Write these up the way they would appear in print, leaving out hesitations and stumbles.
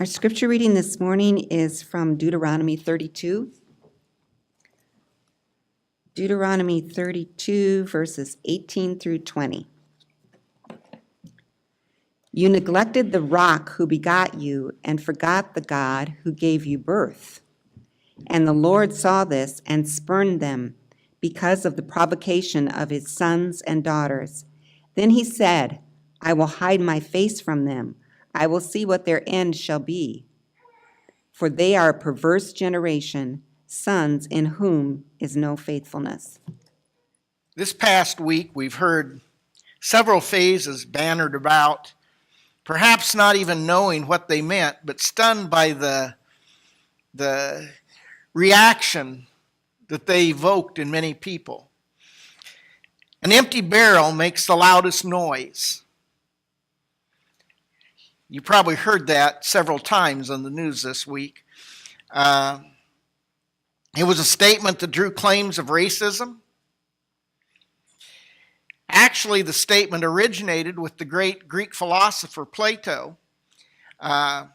Our scripture reading this morning is from Deuteronomy 32. Deuteronomy 32, verses 18 through 20. You neglected the rock who begot you and forgot the God who gave you birth. And the Lord saw this and spurned them because of the provocation of his sons and daughters. Then he said, I will hide my face from them. I will see what their end shall be. For they are a perverse generation, sons in whom is no faithfulness. This past week, we've heard several phases bannered about, perhaps not even knowing what they meant, but stunned by the reaction that they evoked in many people. An empty barrel makes the loudest noise. You probably heard that several times on the news this week. It was a statement that drew claims of racism. Actually, the statement originated with the great Greek philosopher Plato. And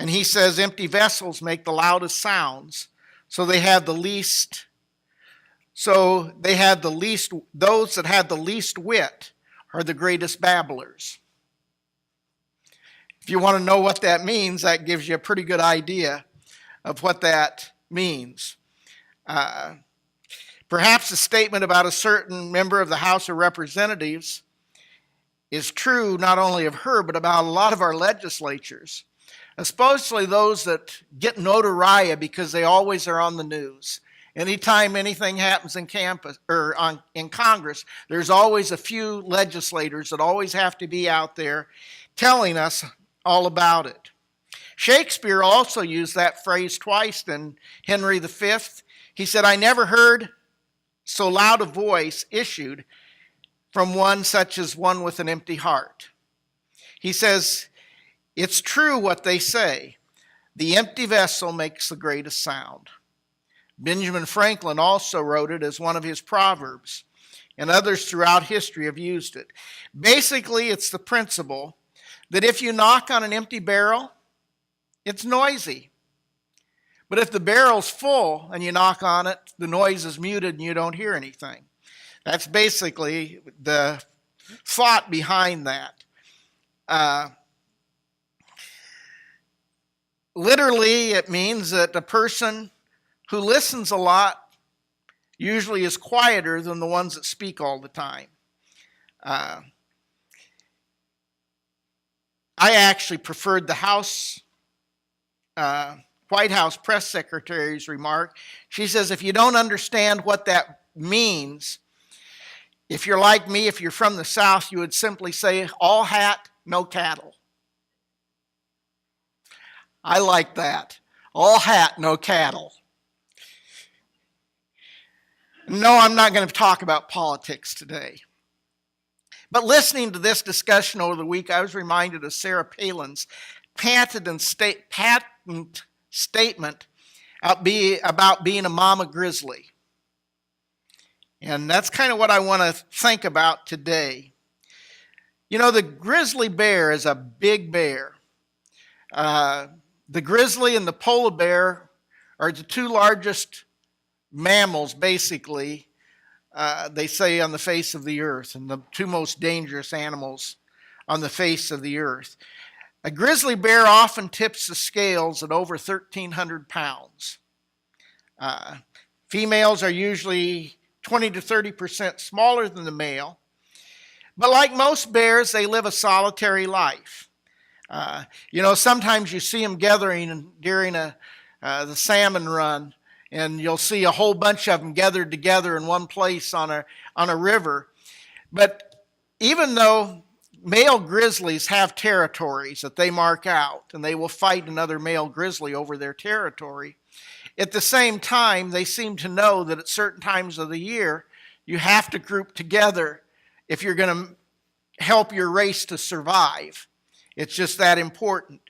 he says empty vessels make the loudest sounds. Those that had the least wit are the greatest babblers. If you want to know what that means, that gives you a pretty good idea of what that means. Perhaps a statement about a certain member of the House of Representatives is true not only of her, but about a lot of our legislatures, especially those that get notoriety because they always are on the news. Anytime anything happens in Congress, there's always a few legislators that always have to be out there telling us all about it. Shakespeare also used that phrase twice in Henry V. He said, I never heard so loud a voice issued from one such as one with an empty heart. He says, it's true what they say. The empty vessel makes the greatest sound. Benjamin Franklin also wrote it as one of his proverbs, and others throughout history have used it. Basically, it's the principle that if you knock on an empty barrel, it's noisy. But if the barrel's full and you knock on it, the noise is muted and you don't hear anything. That's basically the thought behind that. Literally, it means that the person who listens a lot usually is quieter than the ones that speak all the time. I actually preferred the White House press secretary's remark. She says, if you don't understand what that means, if you're like me, if you're from the South, you would simply say, all hat, no cattle. I like that. All hat, no cattle. No, I'm not going to talk about politics today. But listening to this discussion over the week, I was reminded of Sarah Palin's patent statement about being a mama grizzly. And that's kind of what I want to think about today. You know, the grizzly bear is a big bear. The grizzly and the polar bear are the two largest mammals, basically, they say, on the face of the earth, and the two most dangerous animals on the face of the earth. A grizzly bear often tips the scales at over 1,300 pounds. Females are usually 20 to 30% smaller than the male. But like most bears, they live a solitary life. Sometimes you see them gathering during the salmon run, and you'll see a whole bunch of them gathered together in one place on a river. But even though male grizzlies have territories that they mark out, and they will fight another male grizzly over their territory, at the same time, they seem to know that at certain times of the year, you have to group together if you're going to help your race to survive. It's just that important.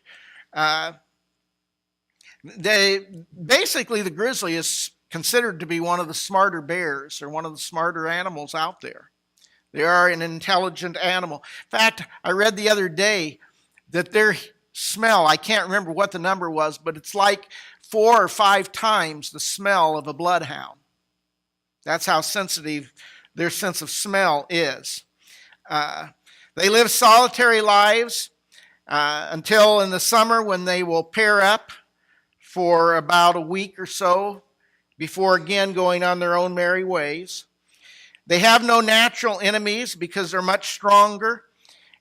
Basically, the grizzly is considered to be one of the smarter bears, or one of the smarter animals out there. They are an intelligent animal. In fact, I read the other day that they're smell. I can't remember what the number was, but it's like 4 or 5 times the smell of a bloodhound. That's how sensitive their sense of smell is. They live solitary lives until in the summer, when they will pair up for about a week or so before again going on their own merry ways. They have no natural enemies because they're much stronger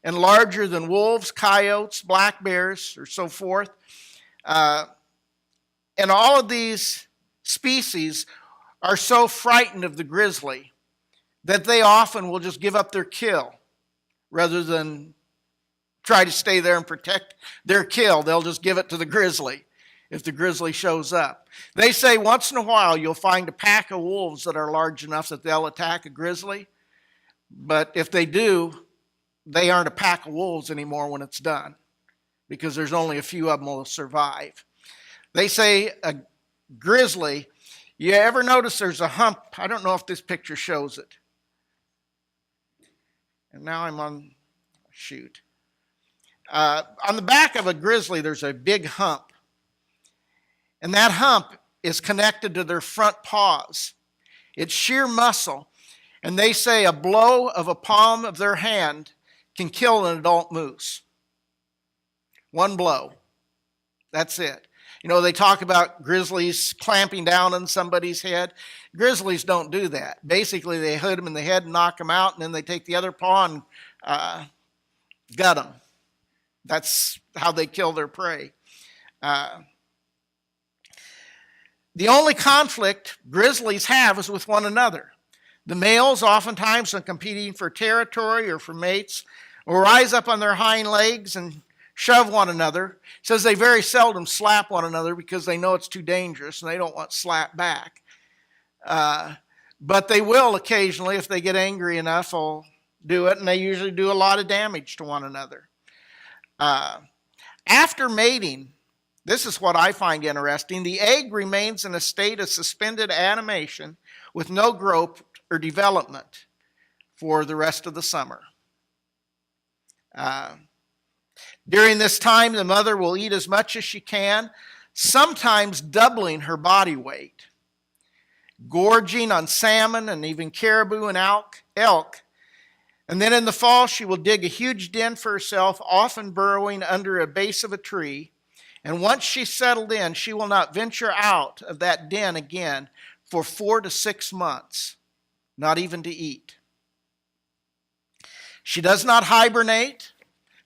and larger than wolves, coyotes, black bears, or so forth. And all of these species are so frightened of the grizzly that they often will just give up their kill rather than try to stay there and protect their kill. They'll just give it to the grizzly if the grizzly shows up. They say once in a while you'll find a pack of wolves that are large enough that they'll attack a grizzly. But if they do, they aren't a pack of wolves anymore when it's done, because there's only a few of them will survive. They say a grizzly, you ever notice there's a hump? I don't know if this picture shows it. And now I'm on, shoot. On the back of a grizzly, there's a big hump. And that hump is connected to their front paws. It's sheer muscle. And they say a blow of a palm of their hand can kill an adult moose. One blow. That's it. You know, they talk about grizzlies clamping down on somebody's head. Grizzlies don't do that. Basically, they hit them in the head and knock them out, and then they take the other paw and gut them. That's how they kill their prey. The only conflict grizzlies have is with one another. The males, oftentimes when competing for territory or for mates, will rise up on their hind legs and shove one another. It says they very seldom slap one another because they know it's too dangerous and they don't want slapped back. But they will occasionally, if they get angry enough, will do it, and they usually do a lot of damage to one another. After mating, this is what I find interesting. The egg remains in a state of suspended animation with no growth or development for the rest of the summer. During this time, the mother will eat as much as she can, sometimes doubling her body weight, gorging on salmon and even caribou and elk. And then in the fall, she will dig a huge den for herself, often burrowing under a base of a tree. And once she's settled in, she will not venture out of that den again for 4 to 6 months, not even to eat. She does not hibernate.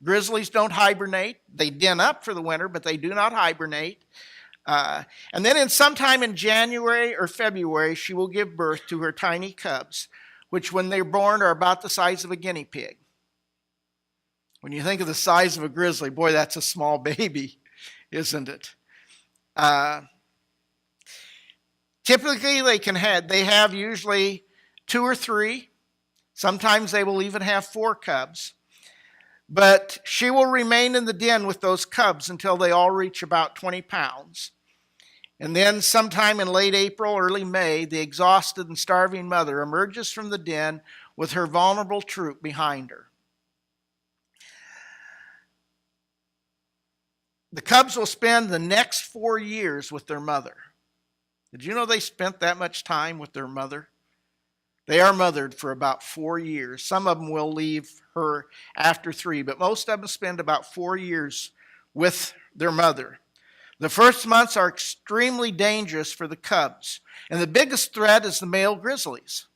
Grizzlies don't hibernate. They den up for the winter, but they do not hibernate. And then sometime in January or February, she will give birth to her tiny cubs, which when they're born are about the size of a guinea pig. When you think of the size of a grizzly, boy, that's a small baby, isn't it? Typically, they have usually 2 or 3. Sometimes they will even have 4 cubs. But she will remain in the den with those cubs until they all reach about 20 pounds. And then sometime in late April, early May, the exhausted and starving mother emerges from the den with her vulnerable troop behind her. The cubs will spend the next 4 years with their mother. Did you know they spent that much time with their mother? They are mothered for about 4 years. Some of them will leave her after 3, but most of them spend about 4 years with their mother. The first months are extremely dangerous for the cubs, and the biggest threat is the male grizzlies.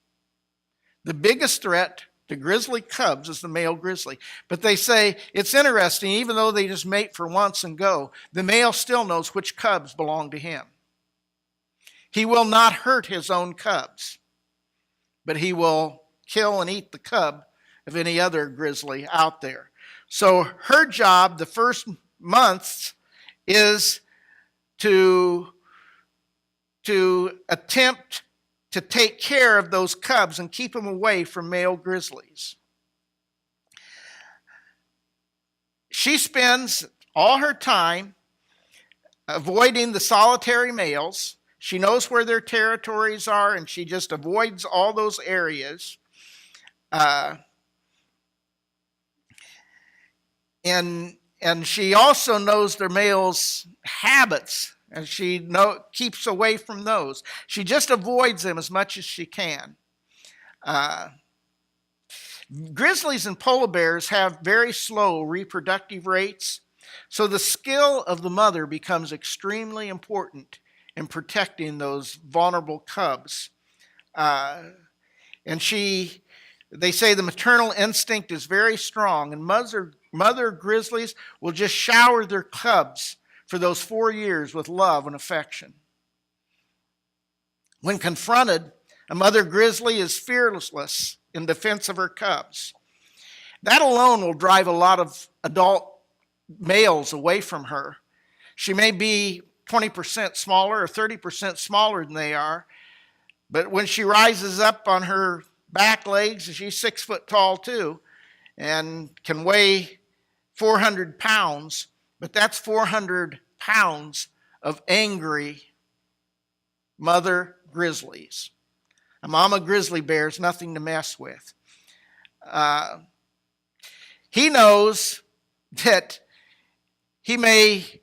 The biggest threat to grizzly cubs is the male grizzly. But they say it's interesting, even though they just mate for once and go, the male still knows which cubs belong to him. He will not hurt his own cubs, but he will kill and eat the cub of any other grizzly out there. So her job the first months is to attempt to take care of those cubs and keep them away from male grizzlies. She spends all her time avoiding the solitary males. She knows where their territories are, and she just avoids all those areas. And And she also knows their male's habits, and she keeps away from those. She just avoids them as much as she can. Grizzlies and polar bears have very slow reproductive rates, so the skill of the mother becomes extremely important in protecting those vulnerable cubs. And they say the maternal instinct is very strong, and mother grizzlies will just shower their cubs for those 4 years with love and affection. When confronted, a mother grizzly is fearless in defense of her cubs. That alone will drive a lot of adult males away from her. She may be 20% smaller or 30% smaller than they are, but when she rises up on her back legs, she's 6 foot tall too, and can weigh 400 pounds, but that's 400 pounds of angry mother grizzlies. A mama grizzly bear is nothing to mess with. He knows that he may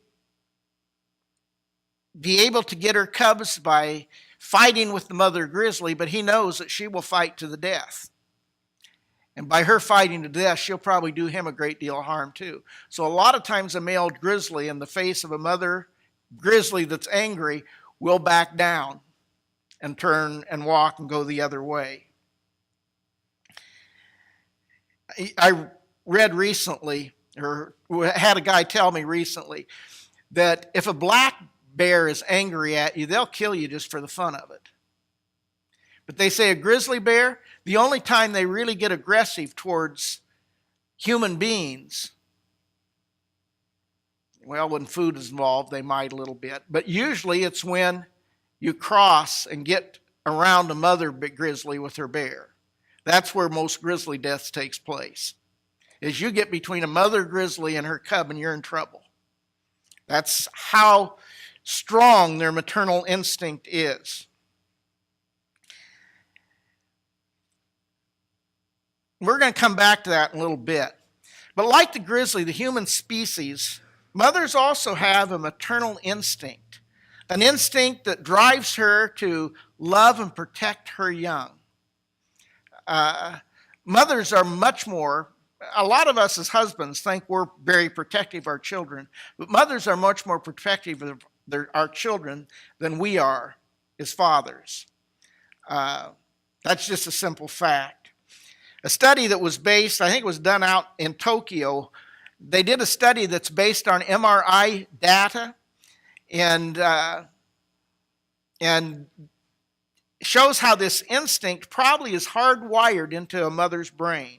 be able to get her cubs by fighting with the mother grizzly, but he knows that she will fight to the death. And by her fighting to death, she'll probably do him a great deal of harm too. So a lot of times a male grizzly in the face of a mother grizzly that's angry will back down and turn and walk and go the other way. I read recently, or had a guy tell me recently, that if a black bear is angry at you, they'll kill you just for the fun of it. But they say a grizzly bear, the only time they really get aggressive towards human beings, well, when food is involved, they might a little bit. But usually it's when you cross and get around a mother grizzly with her bear. That's where most grizzly deaths takes place. Is you get between a mother grizzly and her cub and you're in trouble. That's how strong their maternal instinct is. We're going to come back to that in a little bit. But like the grizzly, the human species, mothers also have a maternal instinct, an instinct that drives her to love and protect her young. Mothers are much more, a lot of us as husbands think we're very protective of our children, but mothers are much more protective of our children than we are as fathers. That's just a simple fact. A study that was based, I think it was done out in Tokyo, they did a study that's based on MRI data and shows how this instinct probably is hardwired into a mother's brain.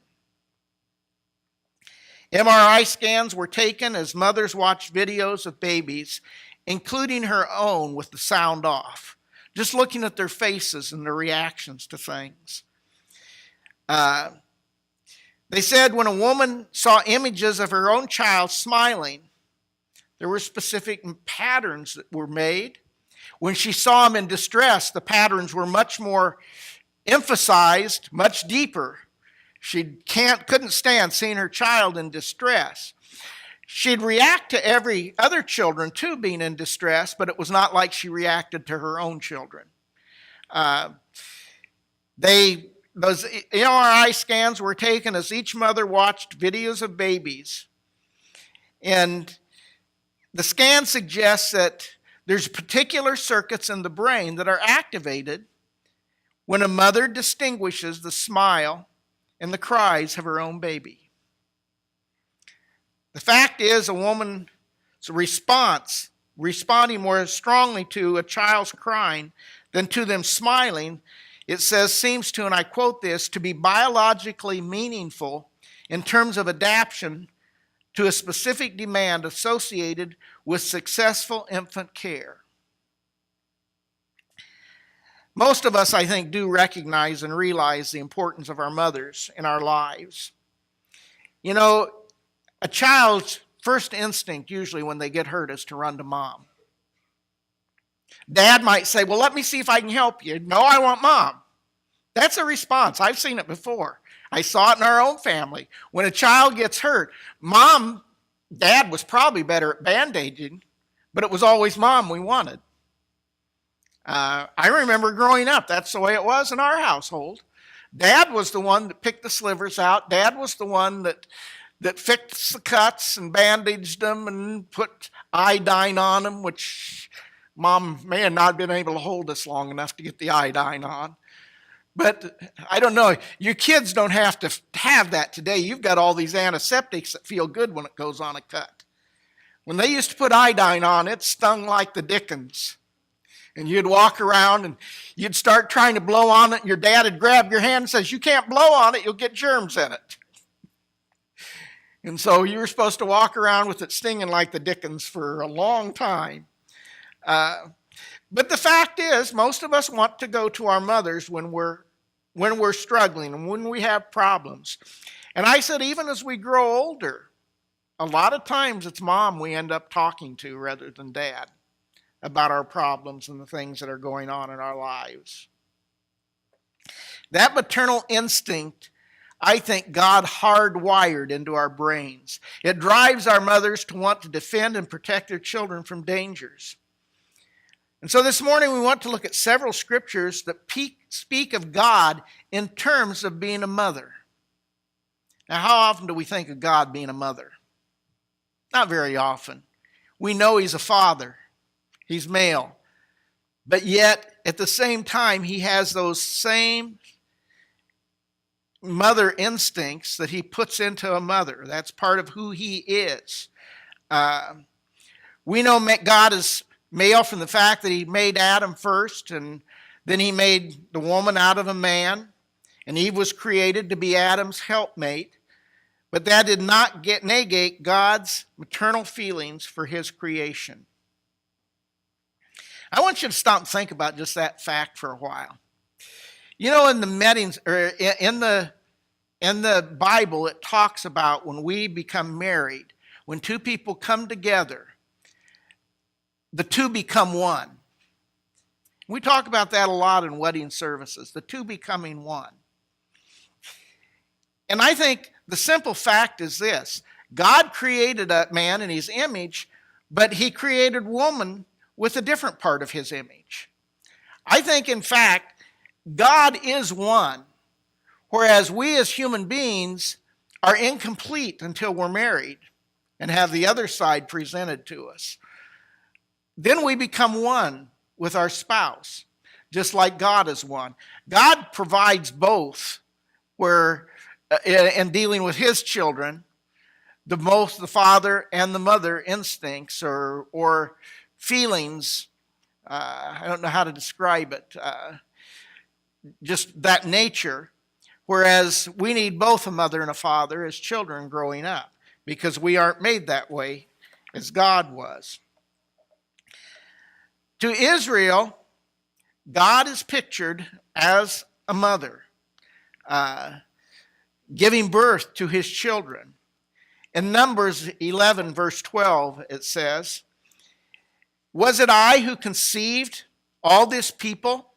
MRI scans were taken as mothers watched videos of babies, including her own with the sound off, just looking at their faces and their reactions to things. They said when a woman saw images of her own child smiling, there were specific patterns that were made. When she saw him in distress, the patterns were much more emphasized, much deeper. She couldn't stand seeing her child in distress. She'd react to every other children too being in distress, but it was not like she reacted to her own children. Those MRI scans were taken as each mother watched videos of babies. And the scan suggests that there's particular circuits in the brain that are activated when a mother distinguishes the smile and the cries of her own baby. The fact is, a woman's response, responding more strongly to a child's crying than to them smiling, it says, seems to, and I quote this, to be biologically meaningful in terms of adaptation to a specific demand associated with successful infant care. Most of us, I think, do recognize and realize the importance of our mothers in our lives. You know, a child's first instinct usually when they get hurt is to run to mom. Dad might say, well, let me see if I can help you. No, I want mom. That's a response. I've seen it before. I saw it in our own family. When a child gets hurt, mom Dad was probably better at bandaging, but it was always Mom we wanted. I remember growing up, that's the way it was in our household. Dad was the one that picked the slivers out. Dad was the one that fixed the cuts and bandaged them and put iodine on them, which Mom may have not been able to hold us long enough to get the iodine on. But I don't know. Your kids don't have to have that today. You've got all these antiseptics that feel good when it goes on a cut. When they used to put iodine on, it stung like the dickens. And you'd walk around and you'd start trying to blow on it, and your dad would grab your hand and says, "You can't blow on it, you'll get germs in it." And so you were supposed to walk around with it stinging like the dickens for a long time. But the fact is, most of us want to go to our mothers when we're struggling and when we have problems. And I said, even as we grow older, a lot of times it's Mom we end up talking to rather than Dad about our problems and the things that are going on in our lives. That maternal instinct, I think God hardwired into our brains. It drives our mothers to want to defend and protect their children from dangers. And so this morning we want to look at several scriptures that speak of God in terms of being a mother. Now, how often do we think of God being a mother? Not very often. We know He's a father. He's male. But yet, at the same time, He has those same mother instincts that He puts into a mother. That's part of who He is. We know God is male from the fact that He made Adam first, and then He made the woman out of a man, and Eve was created to be Adam's helpmate. But that did not negate God's maternal feelings for His creation. I want you to stop and think about just that fact for a while. You know, in the meetings, or in the Bible, it talks about when we become married, when two people come together, the two become one. We talk about that a lot in wedding services, the two becoming one. And I think the simple fact is this: God created a man in His image, but He created woman with a different part of His image. I think, in fact, God is one, whereas we as human beings are incomplete until we're married and have the other side presented to us. Then we become one with our spouse, just like God is one. God provides both, where in dealing with His children, the father and the mother instincts or feelings, I don't know how to describe it, just that nature, whereas we need both a mother and a father as children growing up, because we aren't made that way as God was. To Israel, God is pictured as a mother, giving birth to His children. In Numbers 11, verse 12, it says, "Was it I who conceived all this people?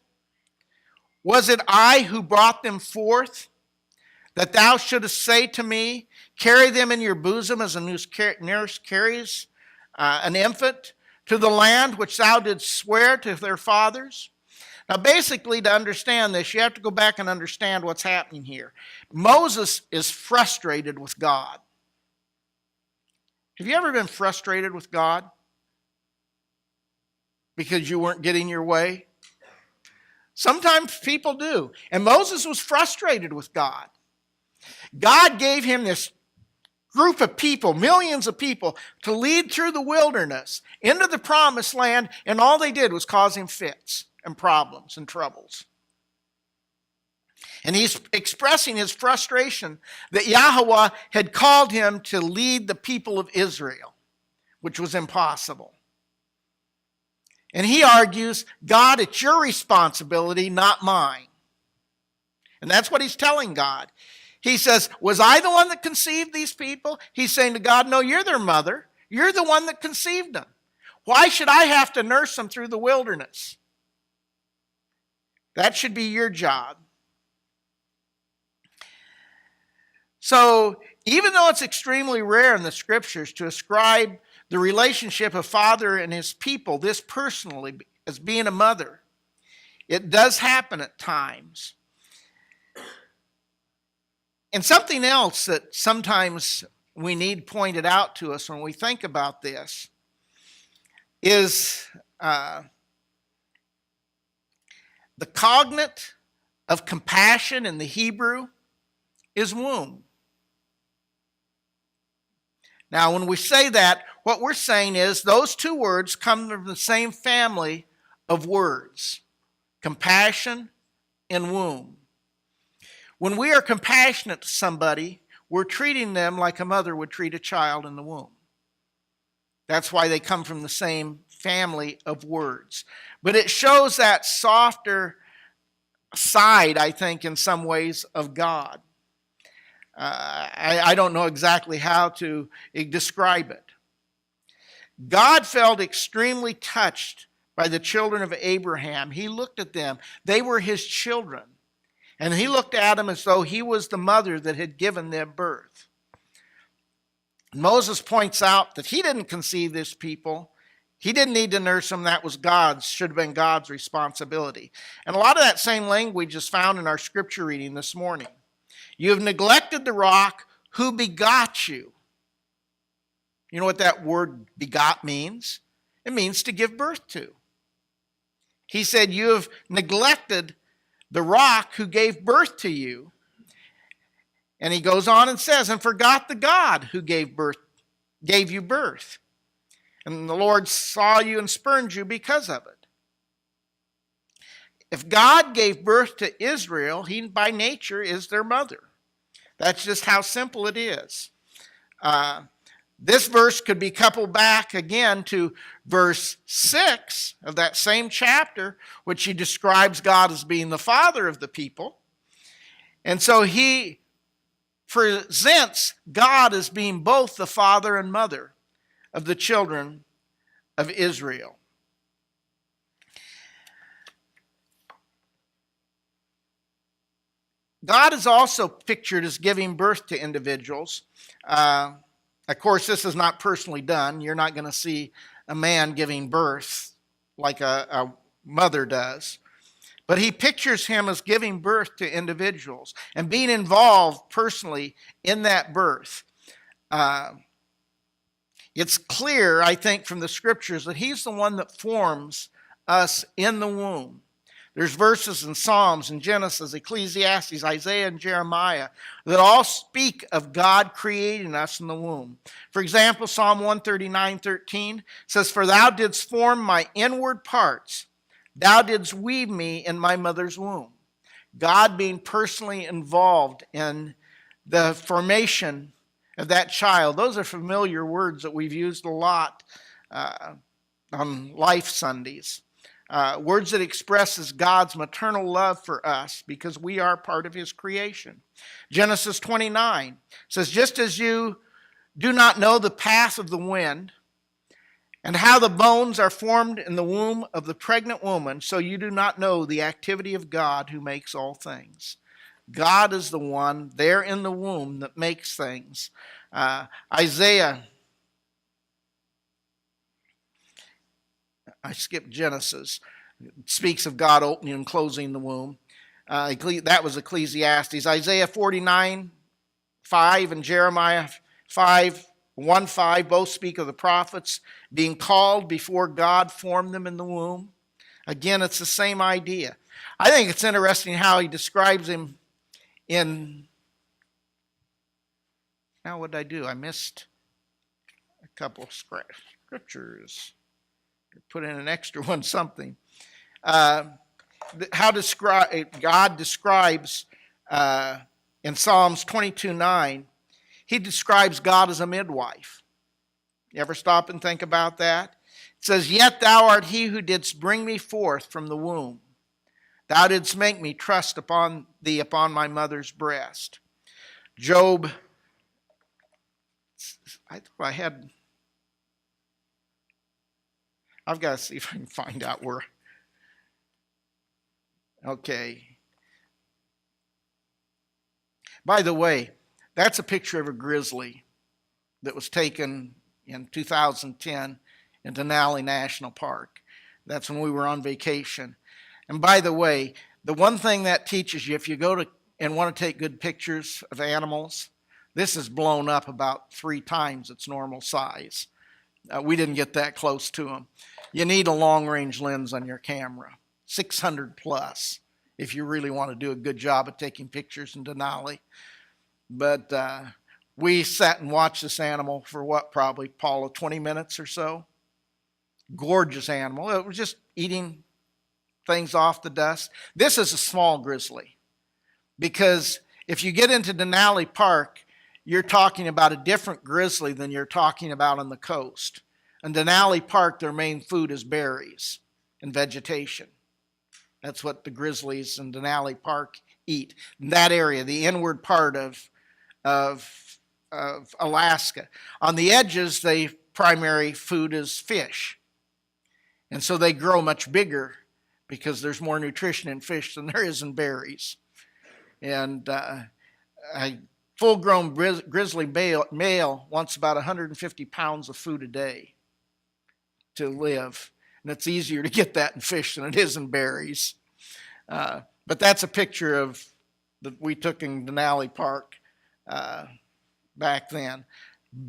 Was it I who brought them forth? That thou shouldest say to me, carry them in your bosom as a nurse carries an infant, to the land which thou didst swear to their fathers." Now, basically, to understand this, you have to go back and understand what's happening here. Moses is frustrated with God. Have you ever been frustrated with God because you weren't getting your way? Sometimes people do. And Moses was frustrated with God. God gave him this group of people, millions of people, to lead through the wilderness into the promised land, and all they did was cause him fits and problems and troubles. And he's expressing his frustration that Yahweh had called him to lead the people of Israel, which was impossible. And he argues, God, it's your responsibility, not mine. And that's what he's telling God. He says, was I the one that conceived these people? He's saying to God, no, you're their mother. You're the one that conceived them. Why should I have to nurse them through the wilderness? That should be your job. So even though it's extremely rare in the scriptures to ascribe the relationship of father and his people, this personally, as being a mother, it does happen at times. And something else that sometimes we need pointed out to us when we think about this is the cognate of compassion in the Hebrew is womb. Now, when we say that, what we're saying is those two words come from the same family of words, compassion and womb. When we are compassionate to somebody, we're treating them like a mother would treat a child in the womb. That's why they come from the same family of words. But it shows that softer side, I think, in some ways, of God. I don't know exactly how to describe it. God felt extremely touched by the children of Abraham. He looked at them. They were his children. And he looked at them as though he was the mother that had given them birth. Moses points out that he didn't conceive this people. He didn't need to nurse them. That was God's, should have been God's responsibility. And a lot of that same language is found in our scripture reading this morning. You have neglected the rock who begot you. You know what that word begot means? It means to give birth to. He said, you have neglected the rock who gave birth to you. And he goes on and says, and forgot the God who gave you birth. And the Lord saw you and spurned you because of it. If God gave birth to Israel, he by nature is their mother. That's just how simple it is. This verse could be coupled back again to verse 6 of that same chapter, which he describes God as being the father of the people. And so he presents God as being both the father and mother of the children of Israel. God is also pictured as giving birth to individuals. Of course, this is not personally done. You're not going to see a man giving birth like a mother does. But he pictures him as giving birth to individuals and being involved personally in that birth. It's clear, I think, from the scriptures that he's the one that forms us in the womb. There's verses in Psalms and Genesis, Ecclesiastes, Isaiah, and Jeremiah that all speak of God creating us in the womb. For example, Psalm 139:13 says, for thou didst form my inward parts. Thou didst weave me in my mother's womb. God being personally involved in the formation of that child. Those are familiar words that we've used a lot on Life Sundays. Words that expresses God's maternal love for us because we are part of his creation. Genesis 29 says, just as you do not know the path of the wind and how the bones are formed in the womb of the pregnant woman, so you do not know the activity of God who makes all things. God is the one there in the womb that makes things. Isaiah, I skipped Genesis. It speaks of God opening and closing the womb. That was Ecclesiastes. Isaiah 49:5 and Jeremiah 5:1-5 both speak of the prophets being called before God formed them in the womb. Again, it's the same idea. I think it's interesting how he describes him in... Now, what did I do? I missed a couple of scriptures. Put in an extra one, something. How God describes in Psalms 22:9, he describes God as a midwife. You ever stop and think about that? It says, yet thou art he who didst bring me forth from the womb. Thou didst make me trust upon thee upon my mother's breast. Job, I thought I had... I've got to see if I can find out where. Okay. By the way, That's a picture of a grizzly that was taken in 2010 in Denali National Park. That's when we were on vacation. And by the way, the one thing that teaches you, if you go to and want to take good pictures of animals, this is blown up about 3 times its normal size. We didn't get that close to them. You need a long-range lens on your camera, 600 plus, if you really want to do a good job of taking pictures in Denali. But we sat and watched this animal for what, probably, Paula, 20 minutes or so. Gorgeous animal. It was just eating things off the dust. This is a small grizzly, because if you get into Denali Park, you're talking about a different grizzly than you're talking about on the coast. In Denali Park, their main food is berries and vegetation. That's what the grizzlies in Denali Park eat. In that area, the inward part of Alaska. On the edges, their primary food is fish. And so they grow much bigger because there's more nutrition in fish than there is in berries. And a full-grown grizzly male wants about 150 pounds of food a day to live. And it's easier to get that in fish than it is in berries. But that's a picture that we took in Denali Park back then.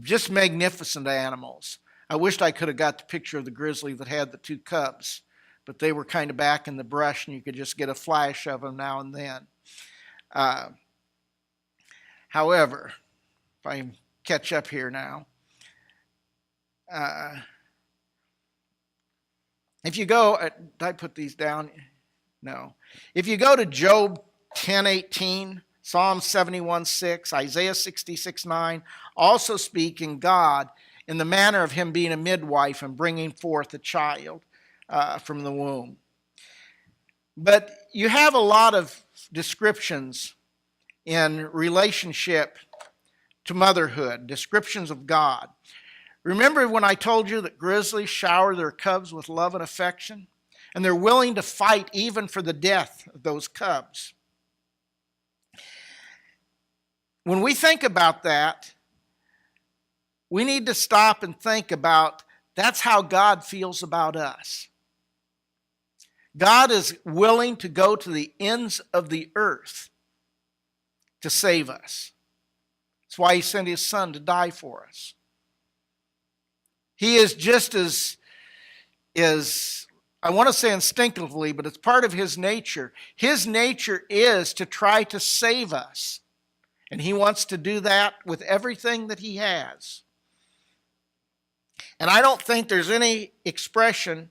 Just magnificent animals. I wished I could have got the picture of the grizzly that had the 2 cubs, but they were kind of back in the brush and you could just get a flash of them now and then. However, if I catch up here now, if you go, did I put these down? No. If you go to Job 10:18, Psalm 71:6, Isaiah 66:9, also speaking God in the manner of him being a midwife and bringing forth a child from the womb. But you have a lot of descriptions in relationship to motherhood, descriptions of God. Remember when I told you that grizzlies shower their cubs with love and affection? And they're willing to fight even for the death of those cubs. When we think about that, we need to stop and think about that's how God feels about us. God is willing to go to the ends of the earth to save us. That's why he sent his son to die for us. He is just as I want to say instinctively, but it's part of his nature. His nature is to try to save us. And he wants to do that with everything that he has. And I don't think there's any expression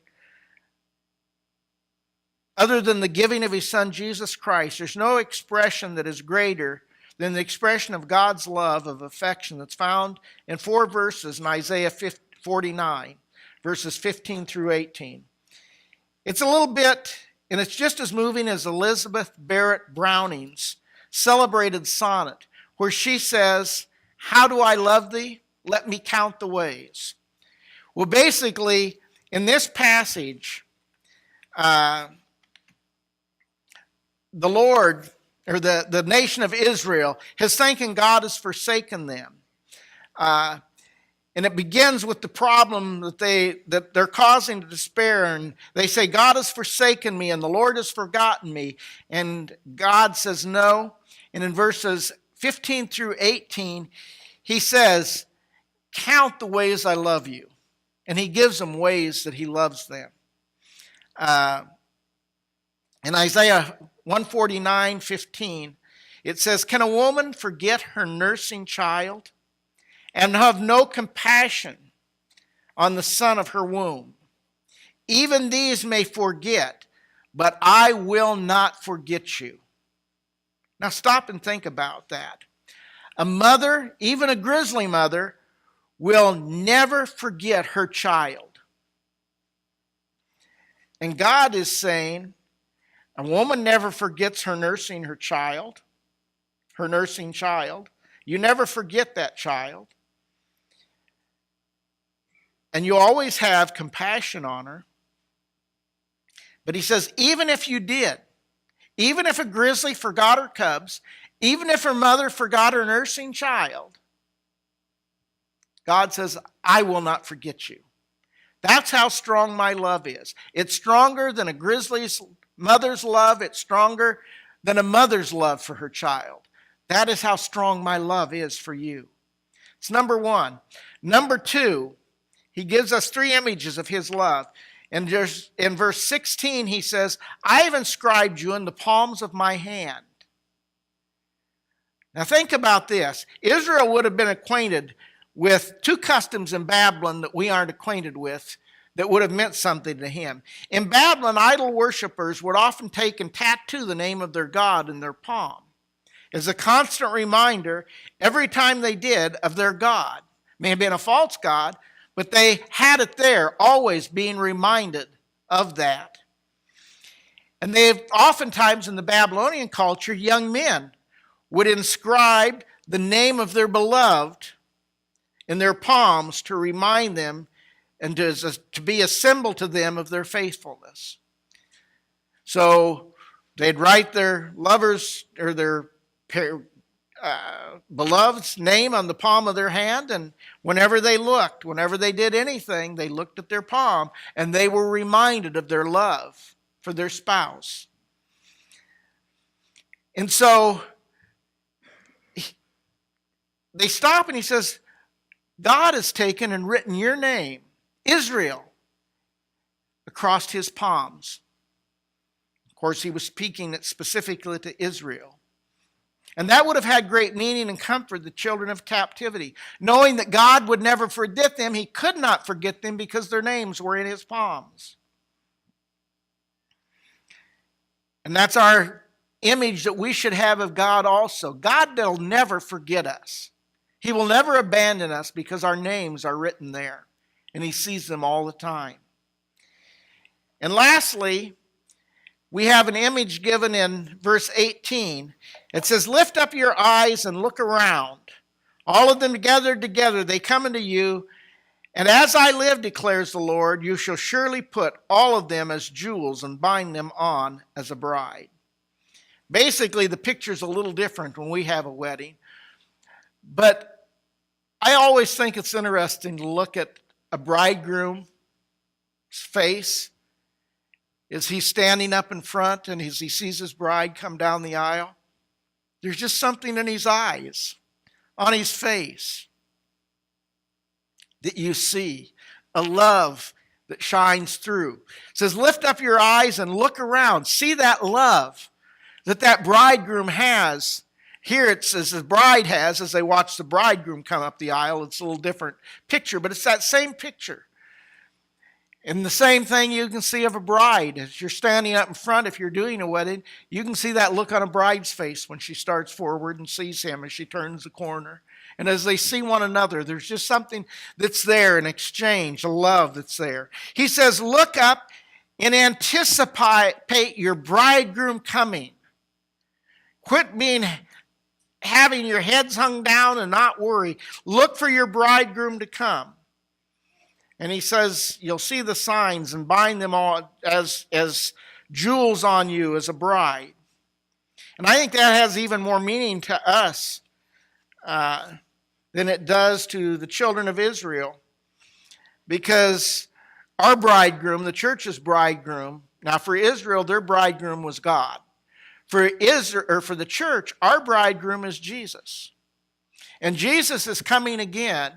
other than the giving of his son Jesus Christ. There's no expression that is greater than the expression of God's love, of affection that's found in 4 verses in Isaiah 49, verses 15 through 18. It's a little bit, and it's just as moving as Elizabeth Barrett Browning's celebrated sonnet, where she says, "How do I love thee? Let me count the ways." Well, basically, in this passage, the Lord, or the nation of Israel, is thinking God has forsaken them. And it begins with the problem that they're causing to despair. And they say, God has forsaken me and the Lord has forgotten me. And God says no. And in verses 15 through 18, he says, count the ways I love you. And he gives them ways that he loves them. In Isaiah 149:15, it says, can a woman forget her nursing child and have no compassion on the son of her womb? Even these may forget, but I will not forget you. Now stop and think about that. A mother, even a grizzly mother, will never forget her child. And God is saying, a woman never forgets her nursing child. You never forget that child. And you always have compassion on her. But he says, even if you did, even if a grizzly forgot her cubs, Even if her mother forgot her nursing child, God says, I will not forget you. That's how strong my love is. It's stronger than a grizzly's mother's love. It's stronger than a mother's love for her child. That is how strong my love is for you. It's number one. Number two, he gives us three images of his love. And in verse 16, he says, I have inscribed you in the palms of my hand. Now think about this. Israel would have been acquainted with two customs in Babylon that we aren't acquainted with that would have meant something to him. In Babylon, idol worshipers would often take and tattoo the name of their god in their palm as a constant reminder every time they did of their god. May have been a false god, but they had it there, always being reminded of that. And they've oftentimes in the Babylonian culture, young men would inscribe the name of their beloved in their palms to remind them and to be a symbol to them of their faithfulness. So they'd write their lovers or their beloved's name on the palm of their hand, and whenever they did anything, they looked at their palm and they were reminded of their love for their spouse. And so they stop and he says, God has taken and written your name, Israel, across his palms. Of course, he was speaking it specifically to Israel. And that would have had great meaning and comfort the children of captivity. Knowing that God would never forget them, he could not forget them because their names were in his palms. And that's our image that we should have of God also. God will never forget us. He will never abandon us because our names are written there. And he sees them all the time. And lastly, we have an image given in verse 18. It says, lift up your eyes and look around. All of them gathered together, they come unto you. And as I live, declares the Lord, you shall surely put all of them as jewels and bind them on as a bride. Basically, the picture's a little different when we have a wedding. But I always think it's interesting to look at a bridegroom's face as he's standing up in front and as he sees his bride come down the aisle. There's just something in his eyes, on his face, that you see, a love that shines through. It says, lift up your eyes and look around. See that love that bridegroom has. Here it says the bride has as they watch the bridegroom come up the aisle. It's a little different picture, but it's that same picture. And the same thing you can see of a bride. As you're standing up in front, if you're doing a wedding, you can see that look on a bride's face when she starts forward and sees him as she turns the corner. And as they see one another, there's just something that's there, an exchange, a love that's there. He says, look up and anticipate your bridegroom coming. Quit having your heads hung down and not worry. Look for your bridegroom to come. And he says, you'll see the signs and bind them all as jewels on you as a bride. And I think that has even more meaning to us than it does to the children of Israel. Because our bridegroom, the church's bridegroom, now for Israel, their bridegroom was God. For Israel, or for the church, our bridegroom is Jesus. And Jesus is coming again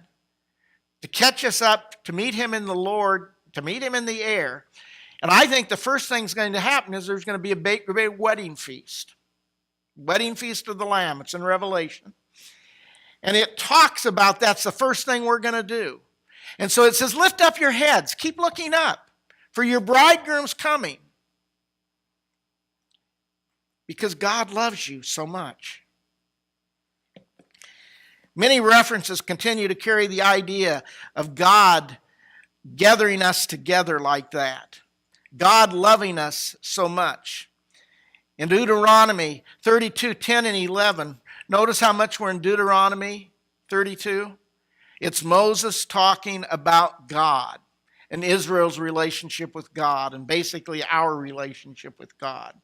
to catch us up, to meet him in the Lord, to meet him in the air. And I think the first thing's going to happen is there's going to be a big wedding feast. Wedding feast of the Lamb. It's in Revelation. And it talks about that's the first thing we're going to do. And so it says, lift up your heads. Keep looking up, for your bridegroom's coming. Because God loves you so much. Many references continue to carry the idea of God gathering us together like that. God loving us so much. In Deuteronomy 32, 10 and 11, notice how much we're in Deuteronomy 32. It's Moses talking about God and Israel's relationship with God and basically our relationship with God.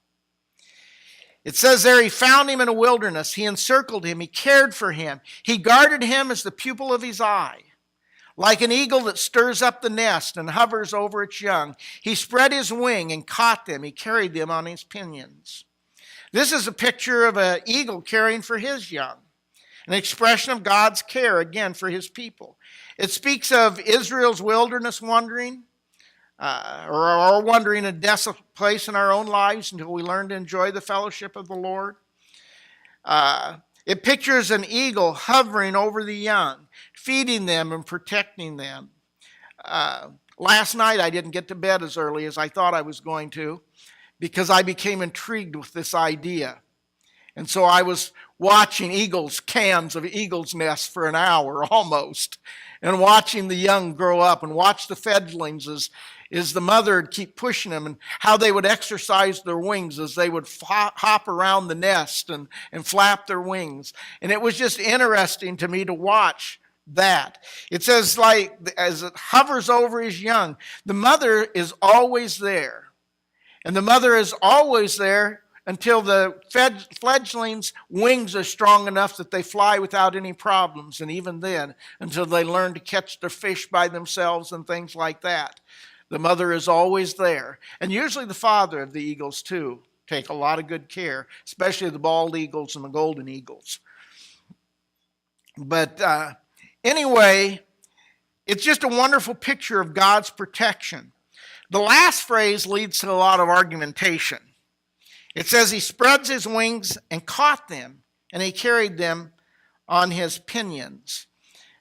It says there, he found him in a wilderness. He encircled him. He cared for him. He guarded him as the pupil of his eye. Like an eagle that stirs up the nest and hovers over its young, he spread his wing and caught them. He carried them on his pinions. This is a picture of an eagle caring for his young, an expression of God's care, again, for his people. It speaks of Israel's wilderness wandering, or wandering a desolate place in our own lives until we learn to enjoy the fellowship of the Lord. It pictures an eagle hovering over the young, feeding them and protecting them. Last night I didn't get to bed as early as I thought I was going to because I became intrigued with this idea. And so I was watching cans of eagles' nests for an hour almost, and watching the young grow up and watch the fledglings as the mother would keep pushing them and how they would exercise their wings as they would hop around the nest and flap their wings. And it was just interesting to me to watch that. It says, like, as it hovers over his young, the mother is always there. And the mother is always there until the fledglings' wings are strong enough that they fly without any problems. And even then, until they learn to catch their fish by themselves and things like that. The mother is always there. And usually the father of the eagles, too, take a lot of good care, especially the bald eagles and the golden eagles. But anyway, it's just a wonderful picture of God's protection. The last phrase leads to a lot of argumentation. It says he spreads his wings and caught them, and he carried them on his pinions.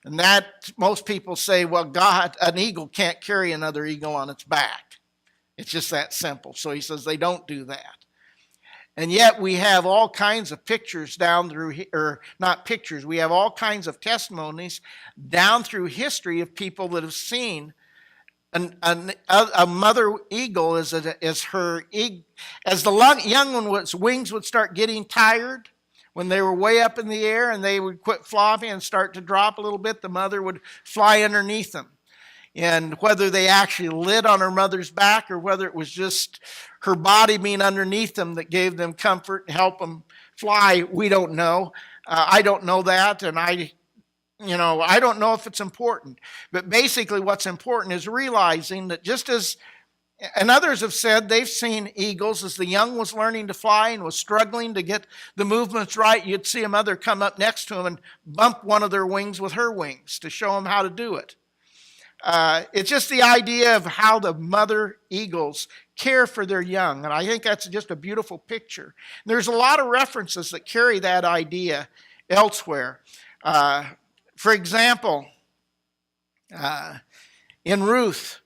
And that, most people say, well, an eagle can't carry another eagle on its back. It's just that simple. So he says they don't do that. And yet we have all kinds of pictures down through, or not pictures, we have all kinds of testimonies down through history of people that have seen a mother eagle as the young one's wings would start getting tired, when they were way up in the air and they would quit flopping and start to drop a little bit, the mother would fly underneath them. And whether they actually lit on her mother's back or whether it was just her body being underneath them that gave them comfort and helped them fly, we don't know. I don't know that, and I don't know if it's important. But basically what's important is realizing that just as, and others have said they've seen eagles as the young was learning to fly and was struggling to get the movements right, you'd see a mother come up next to him and bump one of their wings with her wings to show them how to do it. It's just the idea of how the mother eagles care for their young, and I think that's just a beautiful picture. There's a lot of references that carry that idea elsewhere. For example, in Ruth,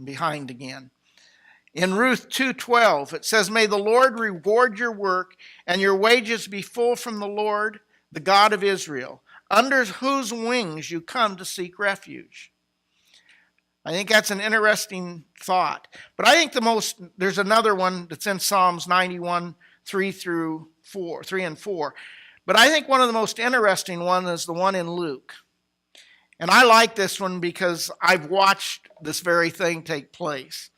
behind again. In Ruth 2:12, it says, "May the Lord reward your work and your wages be full from the Lord, the God of Israel, under whose wings you come to seek refuge." I think that's an interesting thought. But I think there's another one that's in Psalms 91, 3 and 4. But I think one of the most interesting ones is the one in Luke. And I like this one because I've watched this very thing take place.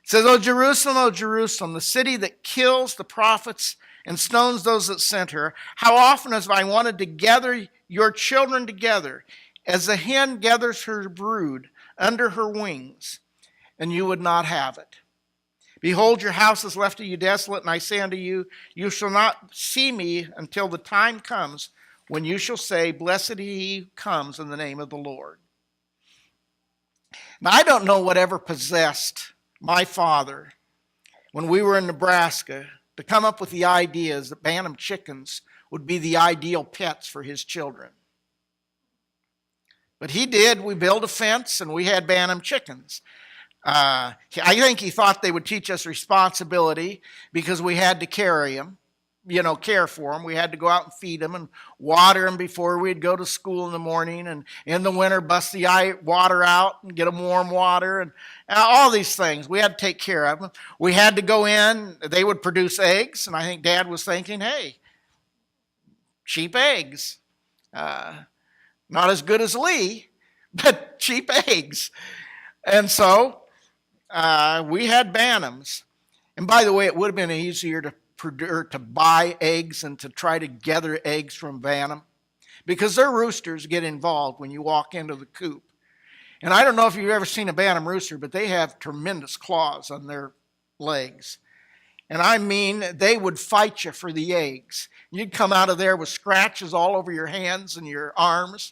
It says, O Jerusalem, the city that kills the prophets and stones those that sent her, how often have I wanted to gather your children together as the hen gathers her brood under her wings, and you would not have it. Behold, your house is left to you desolate, and I say unto you, you shall not see me until the time comes when you shall say, Blessed he who comes in the name of the Lord. Now, I don't know whatever possessed my father when we were in Nebraska to come up with the ideas that Bantam chickens would be the ideal pets for his children. But he did. We built a fence and we had Bantam chickens. I think he thought they would teach us responsibility because we had to carry them. Care for them. We had to go out and feed them and water them before we'd go to school in the morning, and in the winter bust the water out and get them warm water, and all these things. We had to take care of them. We had to go in. They would produce eggs, and I think Dad was thinking, hey, cheap eggs. Not as good as Lee, but cheap eggs. And so we had Bantams. And by the way, it would have been easier to buy eggs and to try to gather eggs from Bantam, because their roosters get involved when you walk into the coop. And I don't know if you've ever seen a Bantam rooster, but they have tremendous claws on their legs. And I mean, they would fight you for the eggs. You'd come out of there with scratches all over your hands and your arms.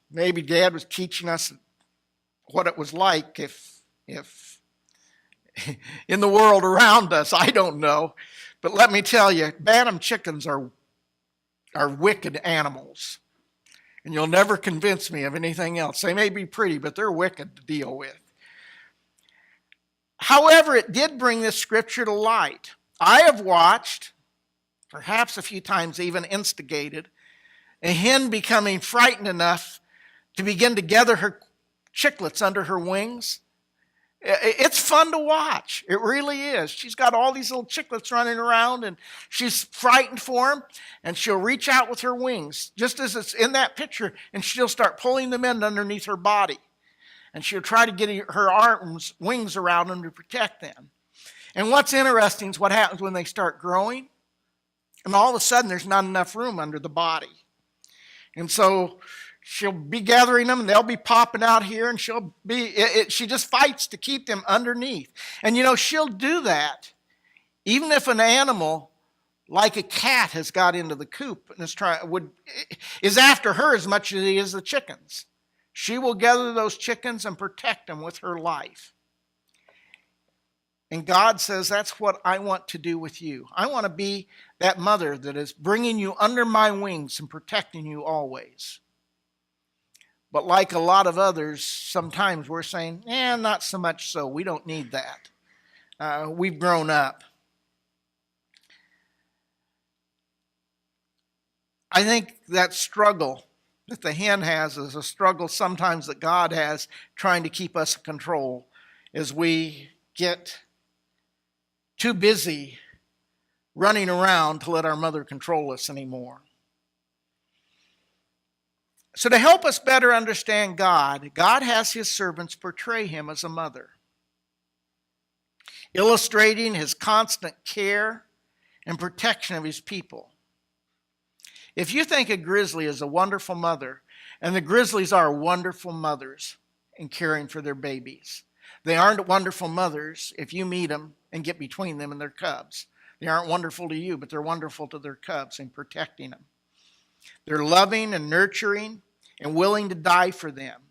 Maybe Dad was teaching us what it was like if in the world around us. I don't know. But let me tell you, Bantam chickens are wicked animals. And you'll never convince me of anything else. They may be pretty, but they're wicked to deal with. However, it did bring this scripture to light. I have watched, perhaps a few times even instigated, a hen becoming frightened enough to begin to gather her chicklets under her wings. It's fun to watch. It really is. She's got all these little chicklets running around, and she's frightened for them, and she'll reach out with her wings, just as it's in that picture, and she'll start pulling them in underneath her body. And she'll try to get her wings around them to protect them. And what's interesting is what happens when they start growing, and all of a sudden there's not enough room under the body. And so she'll be gathering them, and they'll be popping out here, and she just fights to keep them underneath. And she'll do that even if an animal like a cat has got into the coop and is after her as much as he is the chickens. She will gather those chickens and protect them with her life. And God says, that's what I want to do with you. I want to be that mother that is bringing you under my wings and protecting you always. But like a lot of others, sometimes we're saying, not so much so. We don't need that. We've grown up. I think that struggle that the hen has is a struggle sometimes that God has trying to keep us in control as we get too busy running around to let our mother control us anymore. So to help us better understand God, God has his servants portray him as a mother, illustrating his constant care and protection of his people. If you think a grizzly is a wonderful mother, and the grizzlies are wonderful mothers in caring for their babies, they aren't wonderful mothers if you meet them and get between them and their cubs. They aren't wonderful to you, but they're wonderful to their cubs in protecting them. They're loving and nurturing and willing to die for them.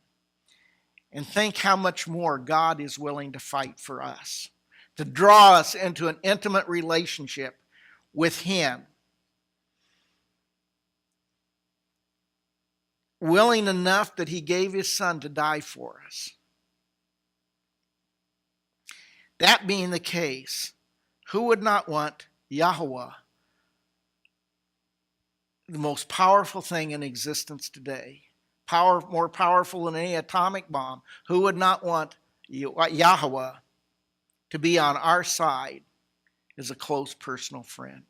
And think how much more God is willing to fight for us, to draw us into an intimate relationship with him. Willing enough that he gave his son to die for us. That being the case, who would not want Yahweh, the most powerful thing in existence today, more powerful than any atomic bomb? Who would not want Yahweh to be on our side as a close personal friend?